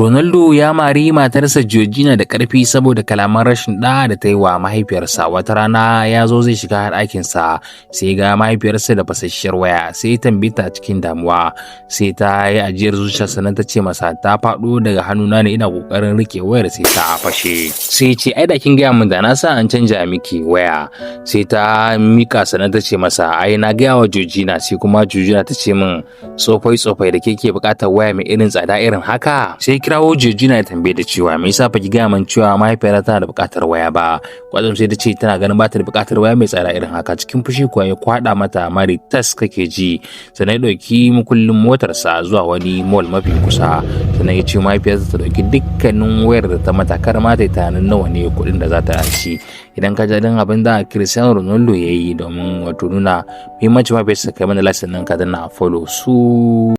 Ronaldo ya mari matarsa Georgina da ƙarfi saboda kalaman rashin ɗa da ta yi wa mahaifiyarsa. Wata rana ya zo zai shiga ɗakinsa sai ga mahaifiyarsa da fasasshiyar waya, sai ya tambaye ta cikin damuwa, sai ta yi ajiyar zuciya sannan ta ce masa ta faɗo daga hannuna ne ina ƙoƙarin riƙe wayar sai ta fashe. Sai ya ce ai da kin gaya min da na sa an canja miki waya. Sai ta mika sannan ta ce masa ai na gaya wa Georgina, sai kuma Georgina ta ce min tsofai da ke buƙatar waya mai irin tsada irin haka. Sai kirawo Georgina ya tambaye da cewa me yasa baki gaya min cewa mahaifiyarta tana da buƙatar waya ba. Kwatsam sai ta ce tana ganin ba ta da buƙatar waya mai tsada irin haka. Cikin fushi kuwa ya kwaɗa mata mari tas kake ji, sannan ya ɗauki mukullin motarsa zuwa wani mall mafi kusa, sannan ya ce mahaifiyarsa ta ɗauki dukkanin wayar da ta mata kar ma ta yi tunanin nawa ne kuɗin da za ta ci. Idan ka ji daɗin abin da Cristiano Ronaldo ya yi domin wato nuna muhimmancin mahaifiyarsa, kai mana lesson ɗin ka danna follow su.